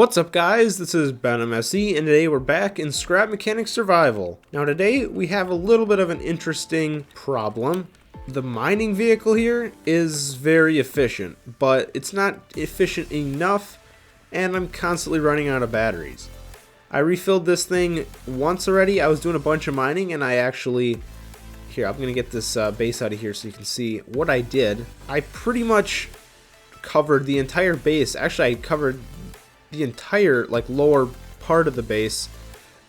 What's up guys, this is Ben MSE, and today we're back in Scrap Mechanics Survival. Now today we have a little bit of an interesting problem. The mining vehicle here is very efficient, but it's not efficient enough, and I'm constantly running out of batteries. I refilled this thing once already. I was doing a bunch of mining, and I actually... Here, I'm going to get this base out of here so you can see what I did. I pretty much covered the entire base. Actually, I covered the entire lower part of the base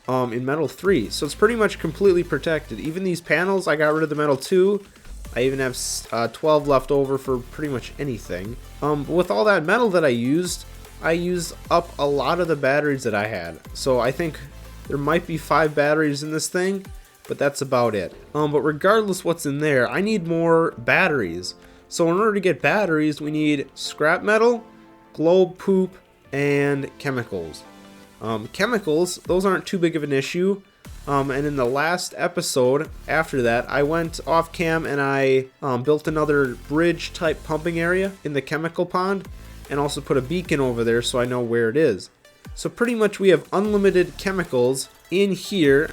in metal 3, so it's pretty much completely protected. Even these panels, I got rid of the metal 2. I even have 12 left over for pretty much anything. But with all that metal that I used up a lot of the batteries that I had. So I think there might be 5 batteries in this thing, but that's about it. But regardless what's in there, I need more batteries. So in order to get batteries, we need scrap metal, globe poop, and chemicals. Chemicals, those aren't too big of an issue. And in the last episode after that, I went off cam and I built another bridge type pumping area in the chemical pond, and also put a beacon over there so I know where it is. So pretty much we have unlimited chemicals in here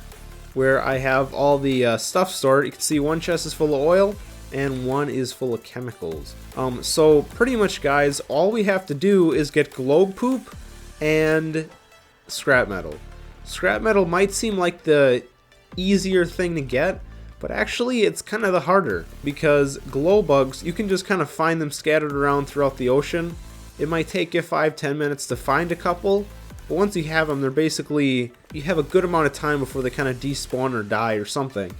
where I have all the stuff stored. You can see one chest is full of oil and one is full of chemicals. So pretty much guys, all we have to do is get globe poop and scrap metal. Scrap metal might seem like the easier thing to get, but actually it's kind of the harder, because glowbugs, you can just kind of find them scattered around throughout the ocean. It might take you 5-10 minutes to find a couple, but once you have them, they're basically, you have a good amount of time before they kind of despawn or die or something.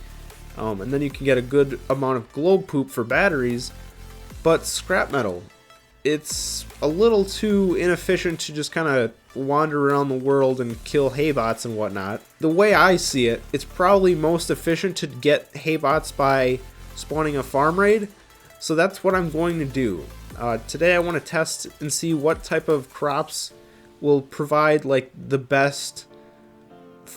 And then you can get a good amount of globe poop for batteries. But scrap metal, it's a little too inefficient to just kind of wander around the world and kill haybots and whatnot. The way I see it, it's probably most efficient to get haybots by spawning a farm raid. So that's what I'm going to do. Today I want to test and see what type of crops will provide the best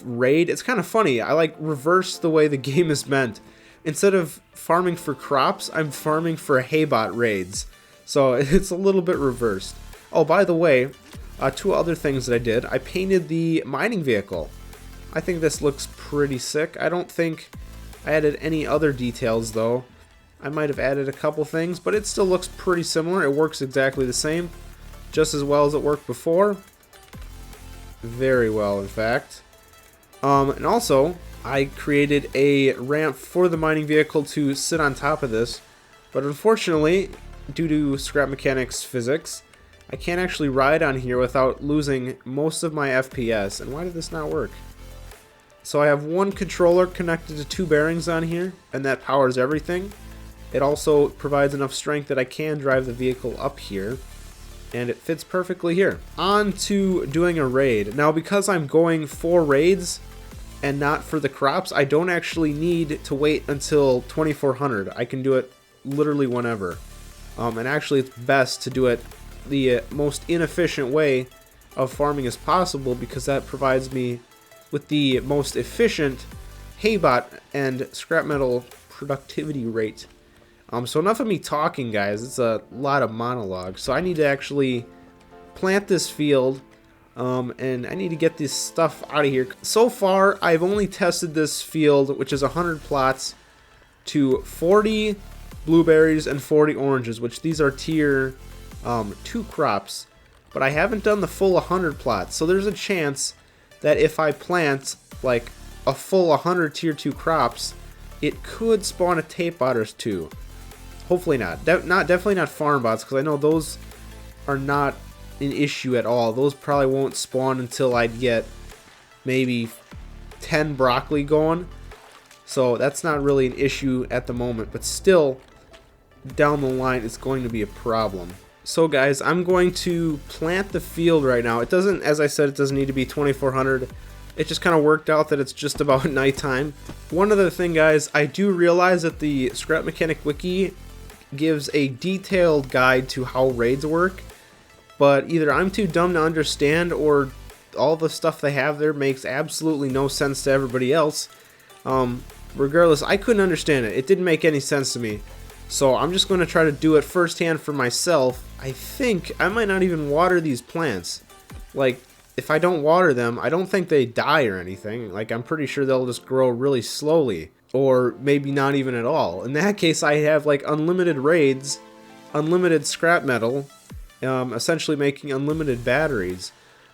raid. It's kind of funny. I reverse the way the game is meant. Instead of farming for crops, I'm farming for haybot raids. So it's a little bit reversed. Oh, by the way, 2 other things that I did. I painted the mining vehicle. I think this looks pretty sick. I don't think I added any other details though. I might have added a couple things, but it still looks pretty similar. It works exactly the same, just as well as it worked before. Very well, in fact. And also, I created a ramp for the mining vehicle to sit on top of this, but unfortunately, due to scrap mechanics physics, I can't actually ride on here without losing most of my FPS. And why did this not work? So I have one controller connected to 2 bearings on here, and that powers everything. It also provides enough strength that I can drive the vehicle up here, and it fits perfectly here. On to doing a raid. Now, because I'm going for raids and not for the crops, I don't actually need to wait until 2400. I can do it literally whenever. And actually it's best to do it the most inefficient way of farming as possible, because that provides me with the most efficient haybot and scrap metal productivity rate. So enough of me talking, guys. It's a lot of monologue. So I need to actually plant this field, and I need to get this stuff out of here. So far, I've only tested this field, which is 100 plots, to 40 blueberries and 40 oranges, which these are tier 2 crops. But I haven't done the full 100 plots, so there's a chance that if I plant a full 100 tier 2 crops, it could spawn a tape bot or 2. Hopefully not. Definitely not farm bots, because I know those are not an issue at all. Those probably won't spawn until I get maybe 10 broccoli going. So that's not really an issue at the moment, but still down the line it's going to be a problem. So guys, I'm going to plant the field right now. It doesn't, as I said, it doesn't need to be 2400. It just kind of worked out that it's just about nighttime. One other thing, guys, I do realize that the Scrap Mechanic Wiki gives a detailed guide to how raids work, but either I'm too dumb to understand, or all the stuff they have there makes absolutely no sense to everybody else. Regardless, I couldn't understand it. It didn't make any sense to me. So I'm just going to try to do it firsthand for myself. I think I might not even water these plants. Like, if I don't water them, I don't think they die or anything. Like, I'm pretty sure they'll just grow really slowly, or maybe not even at all. In that case, I have like unlimited raids, unlimited scrap metal, essentially making unlimited batteries.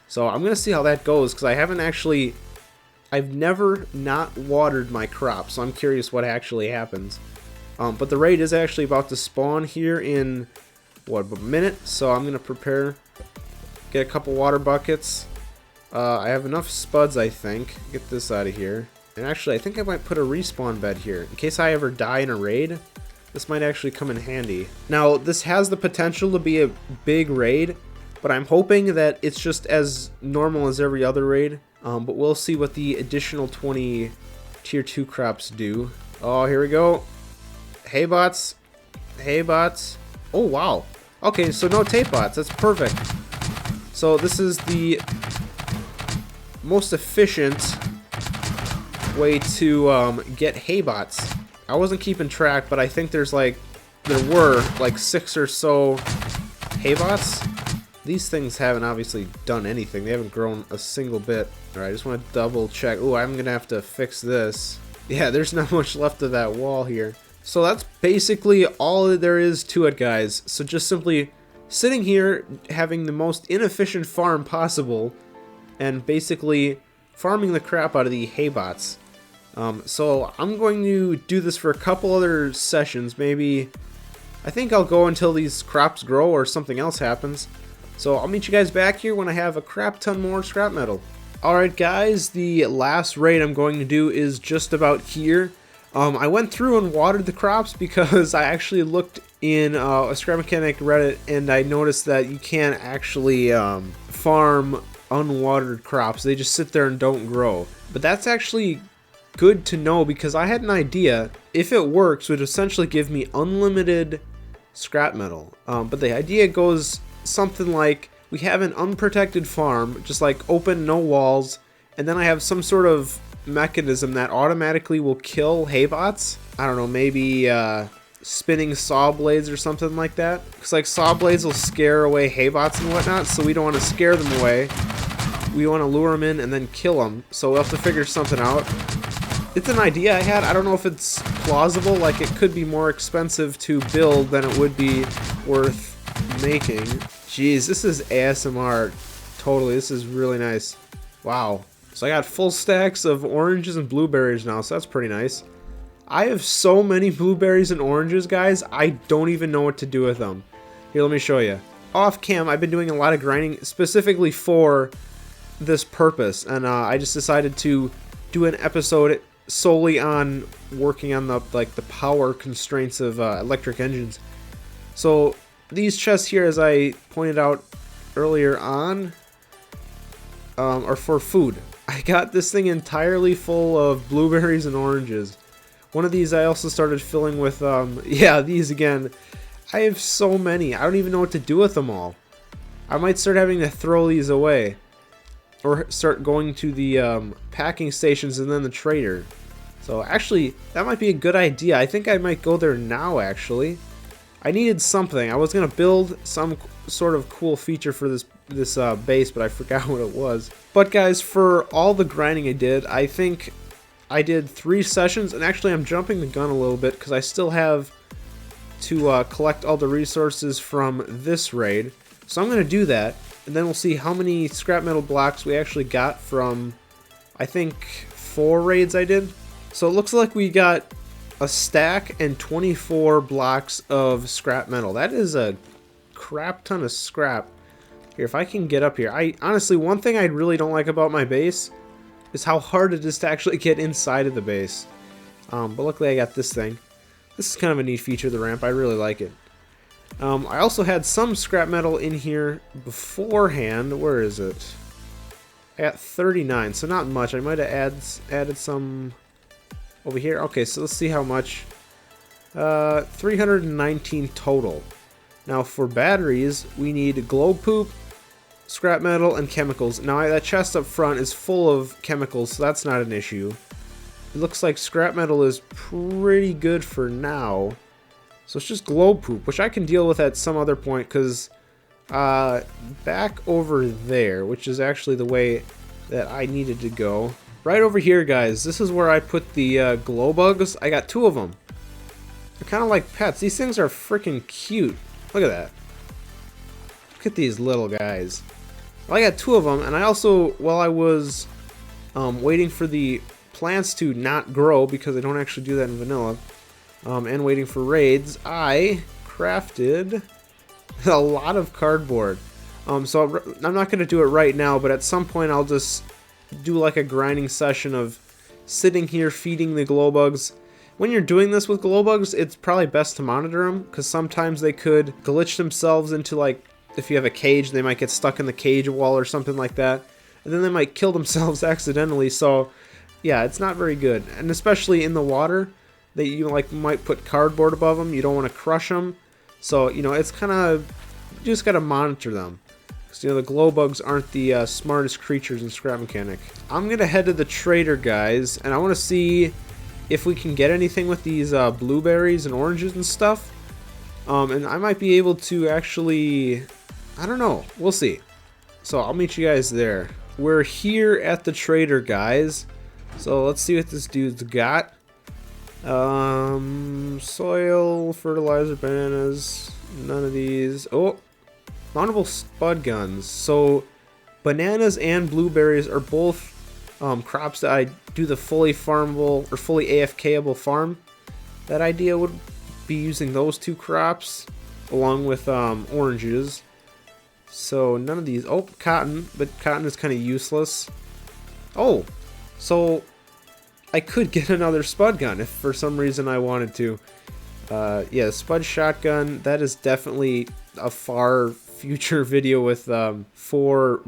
So I'm gonna see how that goes, because I've never not watered my crop, so I'm curious what actually happens. But the raid is actually about to spawn here in, what, a minute? So I'm gonna prepare, get a couple water buckets. I have enough spuds, I think. Get this out of here. And actually, I think I might put a respawn bed here. In case I ever die in a raid, this might actually come in handy. Now, this has the potential to be a big raid, but I'm hoping that it's just as normal as every other raid. But we'll see what the additional 20 tier 2 crops do. Oh, here we go. Hey, bots. Hey, bots. Oh, wow. Okay, so no tape bots. That's perfect. So this is the most efficient way to get hay bots. I wasn't keeping track, but I think there were like 6 or so hay bots. These things haven't obviously done anything. They haven't grown a single bit. Alright, I just want to double check. Oh, I'm gonna have to fix this. Yeah, there's not much left of that wall here. So that's basically all that there is to it, guys. So just simply sitting here, having the most inefficient farm possible, and basically farming the crap out of the hay bots. So I'm going to do this for a couple other sessions. Maybe, I think I'll go until these crops grow or something else happens. So I'll meet you guys back here when I have a crap ton more scrap metal. Alright guys, the last raid I'm going to do is just about here. I went through and watered the crops because I actually looked in a Scrap Mechanic Reddit and I noticed that you can't actually farm unwatered crops. They just sit there and don't grow. But that's actually good to know, because I had an idea. If it works, it would essentially give me unlimited scrap metal. But the idea goes something like, we have an unprotected farm, just like open, no walls, and then I have some sort of mechanism that automatically will kill hay bots. I don't know, maybe spinning saw blades or something like that. Because like saw blades will scare away hay bots and whatnot, so we don't want to scare them away. We want to lure them in and then kill them. So we'll have to figure something out. It's an idea I had. I don't know if it's plausible. Like, it could be more expensive to build than it would be worth making. Jeez, this is ASMR. Totally, this is really nice. Wow. So I got full stacks of oranges and blueberries now, so that's pretty nice. I have so many blueberries and oranges, guys, I don't even know what to do with them. Here, let me show you. Off cam, I've been doing a lot of grinding specifically for this purpose, and I just decided to do an episode solely on working on the power constraints of electric engines. So these chests here, as I pointed out earlier on, are for food. I got this thing entirely full of blueberries and oranges. One of these I also started filling with, yeah, these again. I have so many. I don't even know what to do with them all. I might start having to throw these away. Or start going to the packing stations and then the trader. So actually, that might be a good idea. I think I might go there now, actually. I needed something. I was going to build some sort of cool feature for this base, but I forgot what it was. But guys, for all the grinding I did, I think I did 3 sessions, and actually I'm jumping the gun a little bit because I still have to collect all the resources from this raid. So I'm going to do that, and then we'll see how many scrap metal blocks we actually got from, I think, 4 raids I did. So it looks like we got a stack and 24 blocks of scrap metal. That is a crap ton of scrap. Here, if I can get up here. Honestly, one thing I really don't like about my base is how hard it is to actually get inside of the base. But luckily I got this thing. This is kind of a neat feature of the ramp. I really like it. I also had some scrap metal in here beforehand. Where is it? I got 39, so not much. I might have added some over here. Okay, so let's see how much. 319 total. Now for batteries, we need glow poop, scrap metal, and chemicals. Now that chest up front is full of chemicals, so that's not an issue. It looks like scrap metal is pretty good for now. So it's just glow poop, which I can deal with at some other point, because back over there, which is actually the way that I needed to go. Right over here, guys, this is where I put the Glowbugs. I got 2 of them. They're kind of like pets. These things are freaking cute. Look at that. Look at these little guys. Well, I got 2 of them, and I also, while I was waiting for the plants to not grow, because they don't actually do that in vanilla, and waiting for raids, I crafted a lot of cardboard. So I'm not going to do it right now, but at some point I'll just do like a grinding session of sitting here feeding the Glowbugs. When you're doing this with Glowbugs, it's probably best to monitor them, because sometimes they could glitch themselves into, like, if you have a cage, they might get stuck in the cage wall or something like that, and then they might kill themselves accidentally. So yeah, it's not very good, and especially in the water, that you might put cardboard above them. You don't want to crush them, so it's kind of, you just got to monitor them. The Glowbugs aren't the smartest creatures in Scrap Mechanic. I'm gonna head to the trader, guys, and I want to see if we can get anything with these blueberries and oranges and stuff. And I might be able to actually, I don't know, we'll see. So I'll meet you guys there. We're here at the trader, guys. So let's see what this dude's got. Soil, fertilizer, bananas, none of these. Oh, mountable spud guns. So bananas and blueberries are both crops that I do the fully farmable or fully AFKable farm. That idea would be using those 2 crops along with oranges. So none of these. Oh, cotton, but cotton is kind of useless. Oh, so I could get another spud gun if for some reason I wanted to. Yeah, spud shotgun, that is definitely a far future video with 4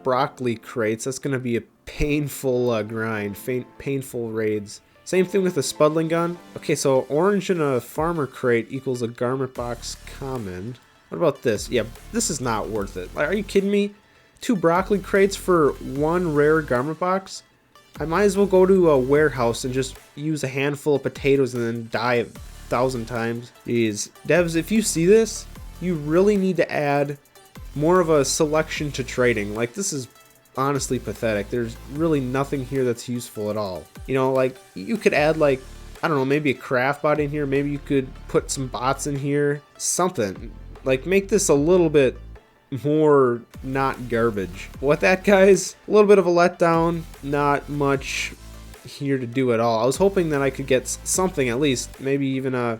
broccoli crates. That's going to be a painful grind, painful raids. Same thing with the spudling gun. Okay, so orange in a farmer crate equals a garment box common. What about this? Yeah, this is not worth it. Like, are you kidding me? 2 broccoli crates for 1 rare garment box? I might as well go to a warehouse and just use a handful of potatoes and then die 1,000 times. Jeez. Devs, if you see this, you really need to add more of a selection to trading. Like, this is honestly pathetic. There's really nothing here that's useful at all. Like, you could add, like, I don't know, maybe a craft bot in here. Maybe you could put some bots in here. Something. Like, make this a little bit more not garbage. What that, guys? A little bit of a letdown. Not much here to do at all. I was hoping that I could get something at least. Maybe even a,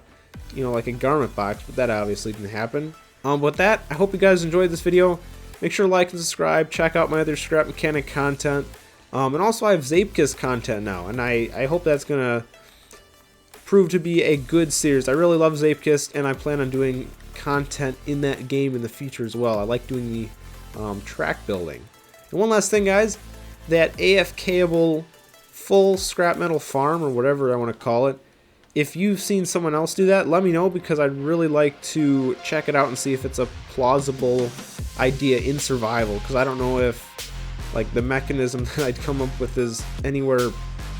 like a garment box, but that obviously didn't happen. With that, I hope you guys enjoyed this video. Make sure to like and subscribe. Check out my other Scrap Mechanic content. And also I have Zapekist content now, and I hope that's gonna prove to be a good series. I really love Zapekist, and I plan on doing content in that game in the future as well. I like doing the track building. And one last thing, guys, that AFKable full scrap metal farm, or whatever I want to call it, if you've seen someone else do that, let me know, because I'd really like to check it out and see if it's a plausible idea in survival, because I don't know if like the mechanism that I'd come up with is anywhere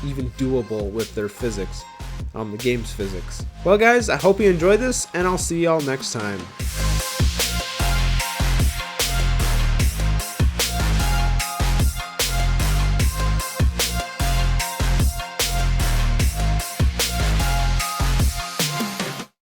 even doable with their physics, the game's physics. Well, guys, I hope you enjoyed this, and I'll see y'all next time.